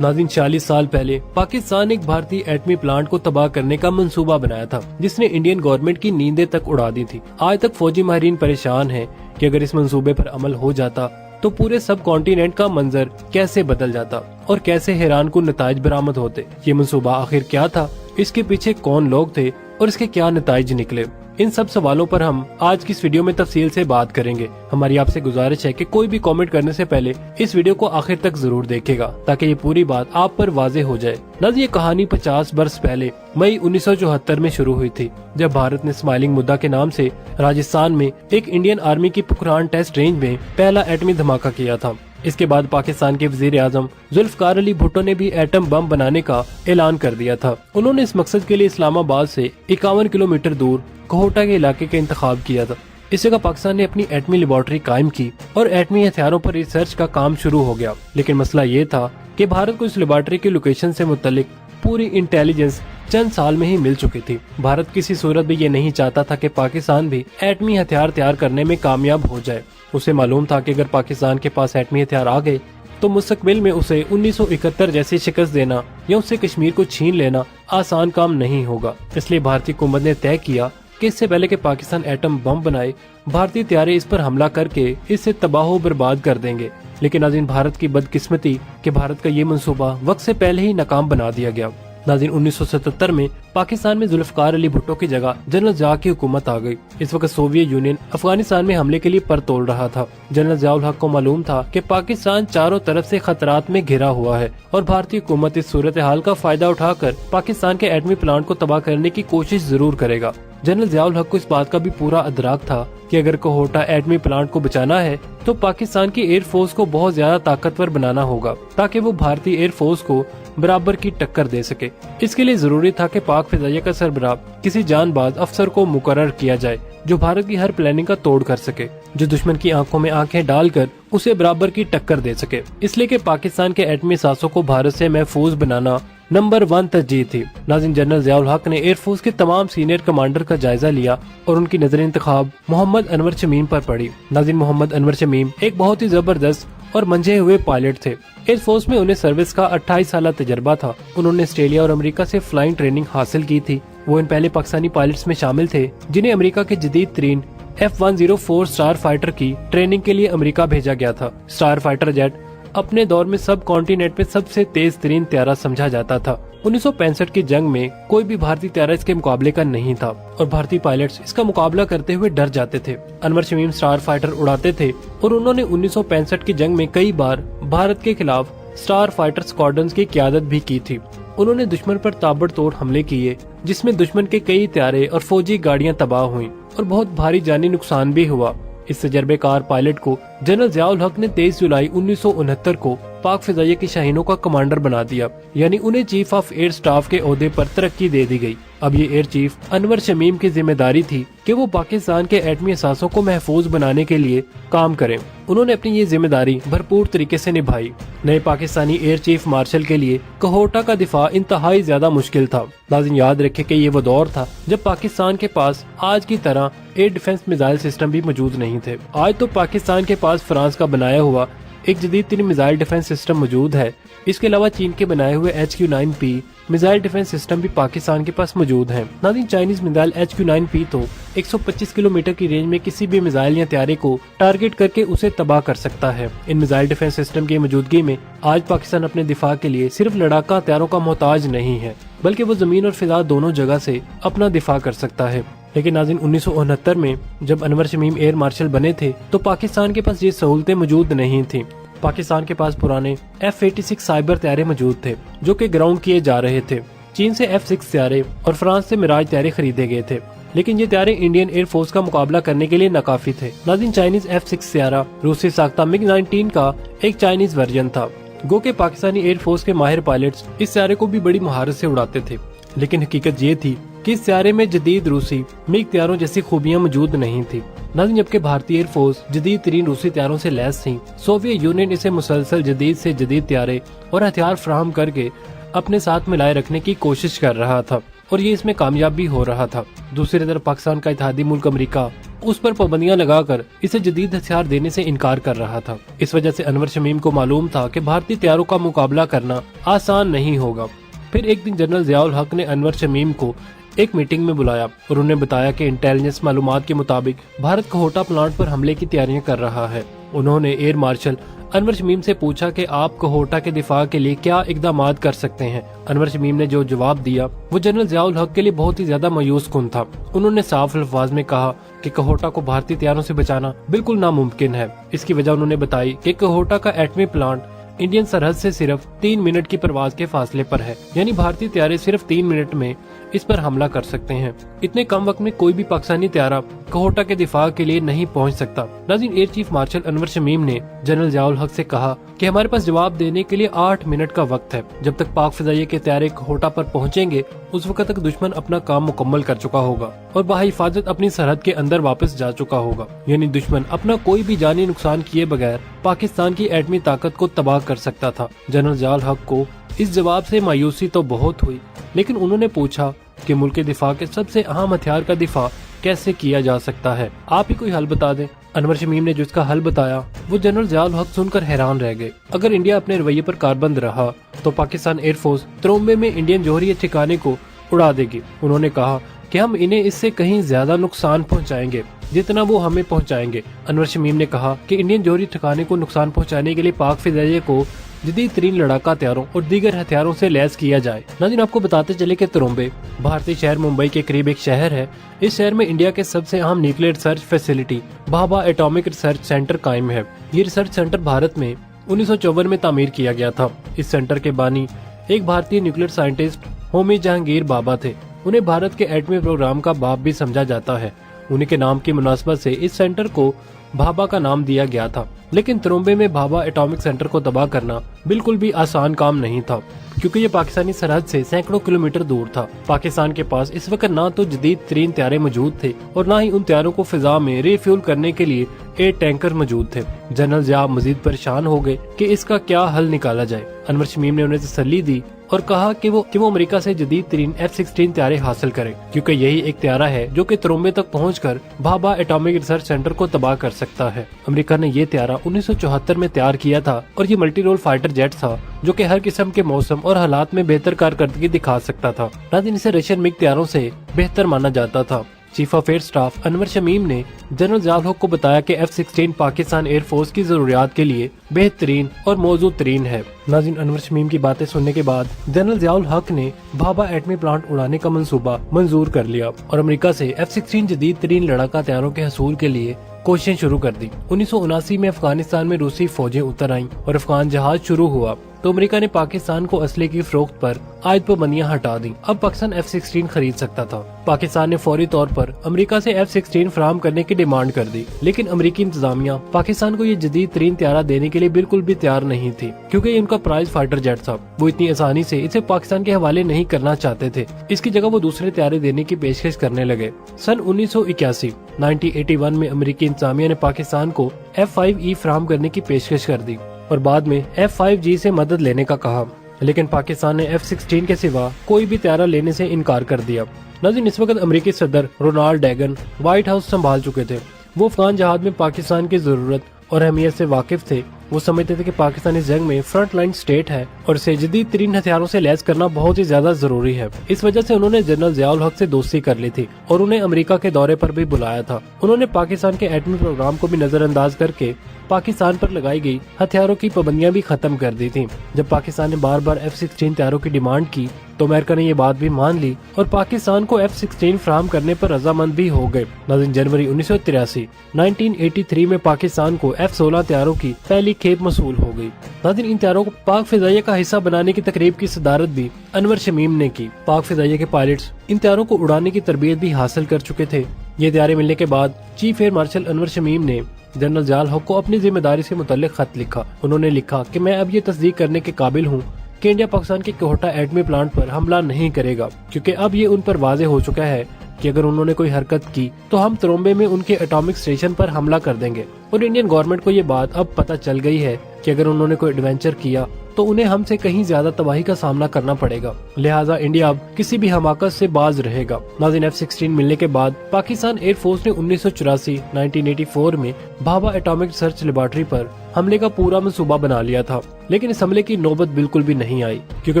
नाज़रीन 40 साल पहले पाकिस्तान ने एक भारतीय एटमी प्लांट को तबाह करने का मंसूबा बनाया था, जिसने इंडियन गवर्नमेंट की नींदें तक उड़ा दी थी। आज तक फौजी माहिरीन परेशान हैं कि अगर इस मंसूबे पर अमल हो जाता तो पूरे सब कॉन्टिनेंट का मंजर कैसे बदल जाता और कैसे हैरान कुन नताइज बरामद होते। ये मंसूबा आखिर क्या था, इसके पीछे कौन लोग थे और इसके क्या नताइज निकले, इन सब सवालों पर हम आज की इस वीडियो में तफसील से बात करेंगे। हमारी आपसे गुजारिश है कि कोई भी कमेंट करने से पहले इस वीडियो को आखिर तक जरूर देखेगा, ताकि ये पूरी बात आप पर वाजे हो जाए। नाज़रीन, ये कहानी 50 वर्ष पहले मई 1974 में शुरू हुई थी, जब भारत ने स्माइलिंग मुद्दा के नाम से राजस्थान में एक इंडियन आर्मी की पोखरान टेस्ट रेंज में पहला एटमी धमाका किया था। इसके बाद पाकिस्तान के वजीर आजम जुल्फकार अली भुट्टो ने भी एटम बम बनाने का ऐलान कर दिया था। उन्होंने इस मकसद के लिए इस्लामाबाद से 51 किलोमीटर दूर कोहोटा के इलाके का इंतखाब किया था। इस जगह पाकिस्तान ने अपनी एटमी लेबोरेटरी कायम की और एटमी हथियारों पर रिसर्च का काम शुरू हो गया। लेकिन मसला ये था कि भारत को इस लेबोरेटरी की लोकेशन से मुतल्लिक पूरी इंटेलिजेंस चंद साल में ही मिल चुकी थी। भारत किसी सूरत भी ये नहीं चाहता था कि पाकिस्तान भी एटमी हथियार तैयार करने में कामयाब हो जाए। उसे मालूम था कि अगर पाकिस्तान के पास एटमी हथियार आ गए तो मुस्तकबिल में उसे 1971 जैसी शिकस्त देना या उससे कश्मीर को छीन लेना आसान काम नहीं होगा। इसलिए भारतीय हुकूमत ने तय किया कि इससे पहले कि पाकिस्तान एटम बम बनाए, भारतीय तैयारे इस पर हमला करके इससे तबाह बर्बाद कर देंगे। लेकिन नाज़रीन, भारत की बदकिस्मती कि भारत का ये मंसूबा वक्त से पहले ही नाकाम बना दिया गया। नाज़रीन, 1977 में पाकिस्तान में जुल्फकार अली भुट्टो की जगह जनरल ज़िया की हुकूमत आ गई। इस वक्त सोवियत यूनियन अफगानिस्तान में हमले के लिए पर तोड़ रहा था। जनरल ज़ियाउल हक को मालूम था कि पाकिस्तान चारों तरफ से खतरात में घिरा हुआ है और भारतीय हुकूमत इस सूरत हाल का फायदा उठाकर पाकिस्तान के एटमी प्लांट को तबाह करने की कोशिश जरूर करेगा। जनरल ज़ियाउल हक को इस बात का भी पूरा अदराक था कि अगर कोहोटा एटमी प्लांट को बचाना है तो पाकिस्तान की एयरफोर्स को बहुत ज्यादा ताकतवर बनाना होगा, ताकि वो भारतीय एयरफोर्स को बराबर की टक्कर दे सके। इसके लिए जरूरी था कि पाक फिजाइया का सरबराह किसी जानबाज अफसर को मुकर्रर किया जाए जो भारत की हर प्लानिंग का तोड़ कर सके, जो दुश्मन की आंखों में आंखें डालकर उसे बराबर की टक्कर दे सके। इसलिए कि पाकिस्तान के एटमी सासों को भारत से महफूज बनाना नंबर 1 तरजीह थी। नाज़रीन, जनरल ज़ियाउल हक ने एयरफोर्स के तमाम सीनियर कमांडर का जायजा लिया और उनकी नजर इंतखाब मोहम्मद अनवर शमीम पर पड़ी। नाज़रीन, मोहम्मद अनवर शमीम एक बहुत ही जबरदस्त और मंझे हुए पायलट थे। एयरफोर्स में उन्हें सर्विस का 28 साल तजर्बा था। उन्होंने ऑस्ट्रेलिया और अमेरिका से फ्लाइंग ट्रेनिंग हासिल की थी। वो इन पहले पाकिस्तानी पायलट्स में शामिल थे जिन्हें अमेरिका के जदीद तरीन F-104 स्टार फाइटर की ट्रेनिंग के लिए अमेरिका भेजा गया था। स्टार फाइटर जेट अपने दौर में सब कॉन्टिनेंट में सबसे तेज तरीन त्यारा समझा जाता था। 1965 की जंग में कोई भी भारतीय त्यारा इसके मुकाबले का नहीं था और भारतीय पायलट्स इसका मुकाबला करते हुए डर जाते थे। अनवर शमीम स्टार फाइटर उड़ाते थे और उन्होंने 1965 की जंग में कई बार भारत के खिलाफ स्टार फाइटर स्क्वाड्रन की क़यादत भी की थी। उन्होंने दुश्मन पर ताबड़तोड़ हमले किए, जिसमें दुश्मन के कई त्यारे और फौजी गाड़ियां तबाह हुईं और बहुत भारी जानी नुकसान भी हुआ। इस तजर्बेकार पायलट को जनरल ज़ियाउल हक ने 23 जुलाई 1969 को पाक फिजाइया की शाहीनों का कमांडर बना दिया, यानी उन्हें चीफ ऑफ एयर स्टाफ के ओहदे पर तरक्की दे दी गई। अब ये एयर चीफ अनवर शमीम की जिम्मेदारी थी कि वो पाकिस्तान के एटमी असासों को महफूज बनाने के लिए काम करें। उन्होंने अपनी ये जिम्मेदारी भरपूर तरीके से निभाई। नए पाकिस्तानी एयर चीफ मार्शल के लिए कोहोटा का दिफा इंतहाई ज्यादा मुश्किल था। नाज़रीन, याद रखें कि ये वो दौर था जब पाकिस्तान के पास आज की तरह एयर डिफेंस मिसाइल सिस्टम भी मौजूद नहीं थे। आज तो पाकिस्तान के पास फ्रांस का बनाया हुआ एक जदीद तरीन मिसाइल डिफेंस सिस्टम मौजूद है। इसके अलावा चीन के बनाए हुए HQ-9P मिसाइल डिफेंस सिस्टम भी पाकिस्तान के पास मौजूद हैं। नाज़रीन, चाइनीज मिसाइल HQ-9P तो 125 किलोमीटर की रेंज में किसी भी मिसाइल या त्यारे को टारगेट करके उसे तबाह कर सकता है। इन मिसाइल डिफेंस सिस्टम की मौजूदगी में आज पाकिस्तान अपने दिफा के लिए सिर्फ लड़ाका हथियारों का मोहताज नहीं है, बल्कि वो जमीन और फिजा दोनों जगह से अपना दिफा कर सकता है। लेकिन नाज़रीन, 1969 में जब अनवर शमीम एयर मार्शल बने थे तो पाकिस्तान के पास ये सहूलतें मौजूद नहीं थी। पाकिस्तान के पास पुराने F-86 साइबर त्यारे मौजूद थे जो कि ग्राउंड किए जा रहे थे। चीन से F-6 त्यारे और फ्रांस से मिराज त्यारे खरीदे गए थे, लेकिन ये त्यारे इंडियन एयरफोर्स का मुकाबला करने के लिए नाकाफी थे। नाज़रीन, चाइनीज F-6 त्यारा रूसी साख्ता MiG-19 का एक चाइनीज वर्जन था। गो के पाकिस्तानी एयरफोर्स के माहिर पायलट्स इस त्यारे को भी बड़ी महारत से उड़ाते थे, लेकिन हकीकत ये थी कि इस त्यारे में जदीद रूसी मिग त्यारों जैसी खूबियां मौजूद नहीं थी। नाज़रीन, जबकि भारतीय एयरफोर्स जदीद तरीन रूसी त्यारों से लैस थी, सोवियत यूनियन इसे मुसलसल जदीद से जदीद त्यारे और हथियार फराहम करके अपने साथ मिलाए रखने की कोशिश कर रहा था। और ये इसमें कामयाब भी हो रहा था। दूसरी तरफ पाकिस्तान का इत्तेहादी मुल्क अमेरिका उस पर पाबंदियां लगाकर इसे जदीद हथियार देने से इनकार कर रहा था। इस वजह से अनवर शमीम को मालूम था कि भारतीय तैयारों का मुकाबला करना आसान नहीं होगा। फिर एक दिन जनरल जियाउल हक ने अनवर शमीम को एक मीटिंग में बुलाया और उन्हें बताया कि इंटेलिजेंस मालूमात के मुताबिक भारत कहोटा प्लांट पर हमले की तैयारियां कर रहा है। उन्होंने एयर मार्शल अनवर शमीम से पूछा कि आप कहोटा के दिफा के लिए क्या इकदामात कर सकते हैं। अनवर शमीम ने जो जवाब दिया वो जनरल जियाउल हक के लिए बहुत ही ज्यादा मायूस कुन था। उन्होंने साफ अल्फाज में कहा कि कहोटा को भारतीय तैयारों से बचाना बिल्कुल नामुमकिन है। इसकी वजह उन्होंने बताई कि कहोटा का एटमी प्लांट इंडियन सरहद से सिर्फ 3 मिनट की परवाज के फासले पर है, यानी भारतीय तैयारे सिर्फ 3 मिनट में इस पर हमला कर सकते हैं। इतने कम वक्त में कोई भी पाकिस्तानी तैयारा कहोटा के दिफा के लिए नहीं पहुंच सकता। नाज़रीन, air chief marshal Anwar Shamim ने जनरल जियाउल हक से कहा कि हमारे पास जवाब देने के लिए 8 मिनट का वक्त है। जब तक पाक फिजाइये के तैयारे कहोटा पर पहुंचेंगे उस वक्त तक दुश्मन अपना काम मुकम्मल कर चुका होगा और बाहिफाजत अपनी सरहद के अंदर वापस जा चुका होगा, यानी दुश्मन अपना कोई भी जानी नुकसान किए बगैर पाकिस्तान की एटमी ताकत को तबाह कर सकता था। जनरल जियाउल हक को इस जवाब से मायूसी तो बहुत हुई, लेकिन उन्होंने पूछा कि मुल्क के दिफा के सबसे अहम हथियार का दिफा कैसे किया जा सकता है, आप ही कोई हल बता दें। अनवर शमीम ने जिसका हल बताया वो जनरल जियाउल हक सुनकर हैरान रह गए। अगर इंडिया अपने रवैये पर कारबंद रहा तो पाकिस्तान एयरफोर्स त्रोम्बे में इंडियन जौहरी ठिकाने को उड़ा देगी। उन्होंने कहा कि हम इन्हें इससे कहीं ज्यादा नुकसान पहुंचाएंगे जितना वो हमें पहुंचाएंगे। अनवर शमीम ने कहा कि इंडियन जौहरी ठिकाने को नुकसान पहुंचाने के लिए पाक फिजाइये को जदीद तरीन लड़ाका हथियारों और दीगर हथियारों से लैस किया जाए। नाज़रीन, आपको बताते चले कि त्रोम्बे भारतीय शहर मुंबई के करीब एक शहर है। इस शहर में इंडिया के सबसे अहम nuclear research facility Bhabha atomic research centre कायम है। ये रिसर्च सेंटर भारत में 1954 में तामीर किया गया था। इस सेंटर के बानी एक भारतीय न्यूक्लियर साइंटिस्ट होमी जहांगीर भाभा थे। उन्हें भारत के एटमी प्रोग्राम का बाप भी समझा जाता है। उन्हीं के नाम की मुनासबत से इस सेंटर को भाभा का नाम दिया गया था। लेकिन त्रोम्बे में भाभा एटॉमिक सेंटर को तबाह करना बिल्कुल भी आसान काम नहीं था, क्योंकि ये पाकिस्तानी सरहद से सैकड़ों किलोमीटर दूर था। पाकिस्तान के पास इस वक्त ना तो जदीद तरीन तैयारे मौजूद थे और ना ही उन तैयारों को फिजा में रिफ्यूल करने के लिए एयर टैंकर मौजूद थे। जनरल जिया मजीद परेशान हो गए कि इसका क्या हल निकाला जाए। अनवर शमीम ने उन्हें तसल्ली दी और कहा कि वो अमेरिका से जदीद तरीन F-16 तैयारे हासिल करें, क्योंकि यही एक तैयारा है जो कि त्रोम्बे तक पहुंचकर भाभा एटॉमिक रिसर्च सेंटर को तबाह कर सकता है। अमेरिका ने ये तैयारा 1974 में तैयार किया था और ये मल्टी रोल फाइटर जेट था जो कि हर किस्म के मौसम और हालात में बेहतर कारकर्दगी दिखा सकता था। नाज़रीन, इसे रशियन मिग तैयारों से बेहतर माना जाता था। Chief of air staff Anwar Shamim ने जनरल जियाउल हक को बताया कि F-16 पाकिस्तान एयरफोर्स की जरूरियात के लिए बेहतरीन और मौजूद तरीन है। नाज़रीन, अनवर शमीम की बातें सुनने के बाद जनरल जियाउल हक ने भाभा एटमी प्लांट उड़ाने का मंसूबा मंजूर कर लिया और अमेरिका से F-16 जदीद तरीन लड़ाका तैयारों के हसूल के लिए कोशिशें शुरू कर दी। 1979 में अफगानिस्तान में रूसी फौजें उतर आईं और अफगान जहाज शुरू हुआ तो अमेरिका ने पाकिस्तान को असले की फरोख्त पर आयद पाबंदियां हटा दी। अब पाकिस्तान F-16 खरीद सकता था। पाकिस्तान ने फौरी तौर पर अमेरिका से F-16 फराहम करने की डिमांड कर दी, लेकिन अमेरिकी इंतजामिया पाकिस्तान को ये जदीद तरीन तैयारा देने के लिए बिल्कुल भी तैयार नहीं थी, क्योंकि ये उनका प्राइज फाइटर जेट था। वो इतनी आसानी से इसे पाकिस्तान के हवाले नहीं करना चाहते थे। इसकी जगह वो दूसरे तैयारे देने की पेशकश करने लगे। सन 1981 में अमेरिकी इंतजामिया ने पाकिस्तान को F-5E फराहम करने की पेशकश कर दी और बाद में F-5G से मदद लेने का कहा, लेकिन पाकिस्तान ने F-16 के सिवा कोई भी तैयारा लेने से इनकार कर दिया। नाज़रीन, इस वक्त अमेरिकी सदर रोनाल्ड रेगन व्हाइट हाउस संभाल चुके थे। वो अफगान जहाज में पाकिस्तान की जरूरत और अहमियत से वाकिफ थे। वो समझते थे कि पाकिस्तान इस जंग में फ्रंट लाइन स्टेट है और इसे जदीद तरीन हथियारों से लैस करना बहुत ही ज्यादा जरूरी है। इस वजह से उन्होंने जनरल जियाउल हक से दोस्ती कर ली थी और उन्हें अमेरिका के दौरे पर भी बुलाया था। उन्होंने पाकिस्तान के एटमी प्रोग्राम को भी नजरअंदाज करके पाकिस्तान पर लगाई गई हथियारों की पाबंदियां भी खत्म कर दी थी। जब पाकिस्तान ने बार बार F-16 तैयारों की डिमांड की तो अमेरिका ने ये बात भी मान ली और पाकिस्तान को F-16 फराहम करने पर रजामंद भी हो गए। नाज़रीन, जनवरी 1983 में पाकिस्तान को F-16 तैयारों की पहली खेप मसूल हो गई। नाज़रीन, इन तैयारों को पाक फिजाइया का हिस्सा बनाने की तकरीब की सदारत भी अनवर शमीम ने की। पाक फिजाइया के पायलट्स इन तैयारों को उड़ाने की तरबियत भी हासिल कर चुके थे। ये तैयारे मिलने के बाद chief air marshal Anwar Shamim ने जनरल जियाउल हक को अपनी जिम्मेदारी से मुतल्लिक खत लिखा। उन्होंने लिखा कि मैं अब ये तस्दीक करने के काबिल हूँ कि इंडिया पाकिस्तान के कहोटा एटमी प्लांट पर हमला नहीं करेगा, क्योंकि अब ये उन पर वाज़े हो चुका है कि अगर उन्होंने कोई हरकत की तो हम त्रोम्बे में उनके एटॉमिक स्टेशन पर हमला कर देंगे। और इंडियन गवर्नमेंट को ये बात अब पता चल गई है कि अगर उन्होंने कोई एडवेंचर किया तो उन्हें हमसे कहीं ज्यादा तबाही का सामना करना पड़ेगा, लिहाजा इंडिया अब किसी भी हमाकत से बाज रहेगा। नाज़रीन, F-16 मिलने के बाद पाकिस्तान एयरफोर्स ने 1984 में भाभा एटॉमिक रिसर्च लेबोरेटरी पर हमले का पूरा मंसूबा बना लिया था, लेकिन इस हमले की नौबत बिल्कुल भी नहीं आई, क्योंकि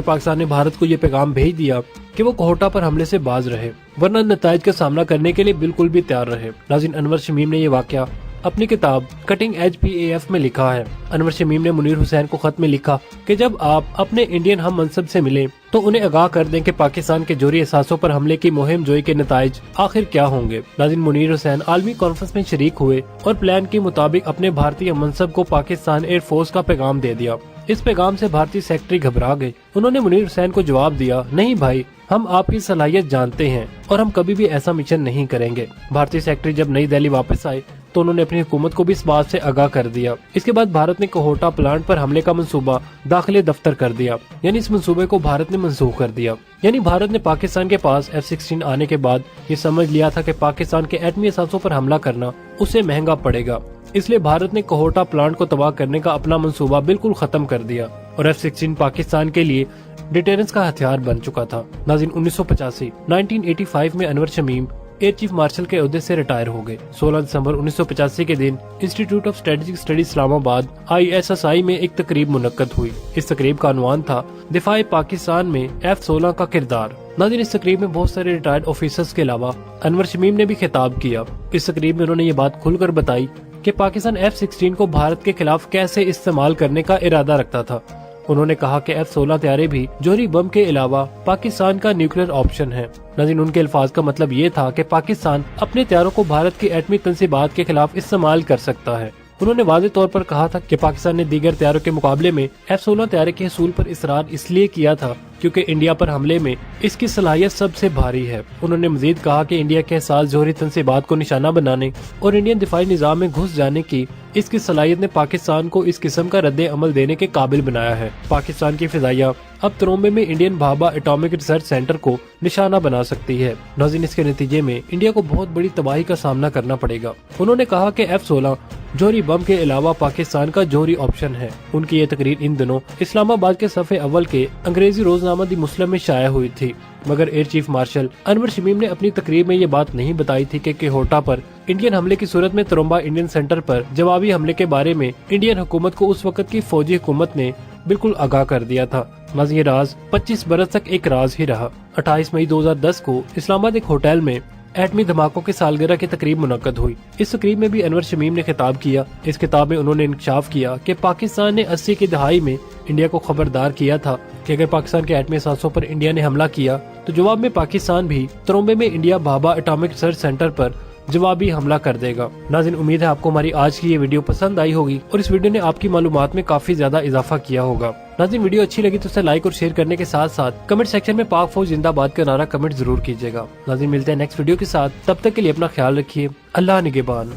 पाकिस्तान ने भारत को ये पैगाम भेज दिया कि वो कोहटा पर हमले से बाज रहे, वरना नताइज का सामना करने के लिए बिल्कुल भी तैयार रहे। नाज़रीन, अनवर शमीम ने ये वाकया अपनी किताब कटिंग एज PAF में लिखा है। अनवर शमीम ने मुनीर हुसैन को खत में लिखा कि जब आप अपने इंडियन हम मनसब से मिले तो उन्हें आगाह कर दें कि पाकिस्तान के जोरी एहसासों पर हमले की मुहिम जोई के नताइज आखिर क्या होंगे। नाज़रीन, मुनीर हुसैन आलमी कॉन्फ्रेंस में शरीक हुए और प्लान के मुताबिक अपने भारतीय मनसब को पाकिस्तान एयरफोर्स का पैगाम दे दिया। इस पैगाम से भारतीय सेक्रेटरी घबरा गए। उन्होंने मुनीर हुसैन को जवाब दिया, नहीं भाई, हम आपकी सलाहियत जानते हैं और हम कभी भी ऐसा मिशन नहीं करेंगे। भारतीय सेक्रेटरी जब नई दिल्ली वापस आए तो उन्होंने अपनी हुकूमत को भी इस बात से आगाह कर दिया। इसके बाद भारत ने कोहटा प्लांट पर हमले का मंसूबा दाखिले दफ्तर कर दिया, यानी इस मंसूबे को भारत ने मंसूख कर दिया। यानी भारत ने पाकिस्तान के पास F-16 आने के बाद ये समझ लिया था कि पाकिस्तान के एटमी असासों पर हमला करना उसे महंगा पड़ेगा, इसलिए भारत ने कोहटा प्लांट को तबाह करने का अपना मंसूबा बिल्कुल खत्म कर दिया और F-16 पाकिस्तान के लिए डिटेरेंस का हथियार बन चुका था। नाज़रीन, 1985 में Anwar Shamim air chief marshal के ओहदे से रिटायर हो गए। 16 दिसंबर 1985 के दिन institute of strategic study Islamabad ISSI में एक तकरीब मुनक्कद हुई। इस तकरीब का अनवान था दिफाए पाकिस्तान में F-16 का किरदार। नाज़रीन, इस तकरीब में बहुत सारे रिटायर्ड ऑफिसर्स के अलावा अनवर शमीम ने भी खिताब किया। इस तकरीब में उन्होंने ये बात खुलकर बताई कि पाकिस्तान F-16 को भारत के खिलाफ कैसे इस्तेमाल करने का इरादा रखता था। उन्होंने कहा कि F-16 तैयारे भी जोहरी बम के अलावा पाकिस्तान का न्यूक्लियर ऑप्शन है। नाज़रीन, उनके अल्फाज का मतलब ये था कि पाकिस्तान अपने तैयारों को भारत की एटमी तंसीबात के खिलाफ इस्तेमाल कर सकता है। उन्होंने वाज़ेह तौर पर कहा था कि पाकिस्तान ने दीगर तैयारों के मुकाबले में F-16 तैयारे के हसूल पर इसरार इसलिए किया था क्योंकि इंडिया पर हमले में इसकी सलाहियत सबसे भारी है। उन्होंने मजीद कहा कि इंडिया के एहसास जोहरी तंसीबात को निशाना बनाने और इंडियन दिफाई निज़ाम में घुस जाने की इसकी सलाहियत ने पाकिस्तान को इस किस्म का रद्द अमल देने के काबिल बनाया है। पाकिस्तान की फिजाइया अब तरोम्बे में Indian Bhabha atomic research centre को निशाना बना सकती है। नाज़रीन, इसके नतीजे में इंडिया को बहुत बड़ी तबाही का सामना करना पड़ेगा। उन्होंने कहा कि F-16 जोहरी बम के अलावा पाकिस्तान का जोहरी ऑप्शन है। उनकी ये तकरीर इन दिनों इस्लामाबाद के सफ़े अव्वल के अंग्रेजी रोजनामा दी मुस्लिम में शाया हुई थी, मगर air chief marshal Anwar Shamim ने अपनी तकरीर में ये बात नहीं बताई थी कि कोहटा पर इंडियन हमले की सूरत में तरोम्बा इंडियन सेंटर पर जवाबी हमले के बारे में इंडियन हुकूमत को उस वक्त की फौजी हुकूमत ने बिल्कुल आगाह कर दिया था। ये राज 25 बरस तक एक राज ही रहा। 28 मई 2010 को इस्लामाबाद एक होटल में एटमी धमाकों की सालगिरह की तकरीब मुनक्कद हुई। इस तकरीब में भी अनवर शमीम ने खिताब किया। इस किताब में उन्होंने इंकशाफ किया कि पाकिस्तान ने 80 की दहाई में इंडिया को खबरदार किया था कि अगर पाकिस्तान के एटमी असासों पर इंडिया ने हमला किया तो जवाब में पाकिस्तान भी तरोम्बे में India Bhabha atomic research centre पर जवाबी हमला कर देगा। नाज़रीन, उम्मीद है आपको हमारी आज की ये वीडियो पसंद आई होगी और इस वीडियो ने आपकी मालूमात में काफी ज्यादा इजाफा किया होगा। नाज़रीन, वीडियो अच्छी लगी तो उसे लाइक और शेयर करने के साथ साथ कमेंट सेक्शन में पाक फौज जिंदाबाद का नारा कमेंट जरूर कीजिएगा। नाज़रीन, मिलते हैं नेक्स्ट वीडियो के साथ, तब तक के लिए अपना ख्याल रखिए। अल्लाह निगहबान।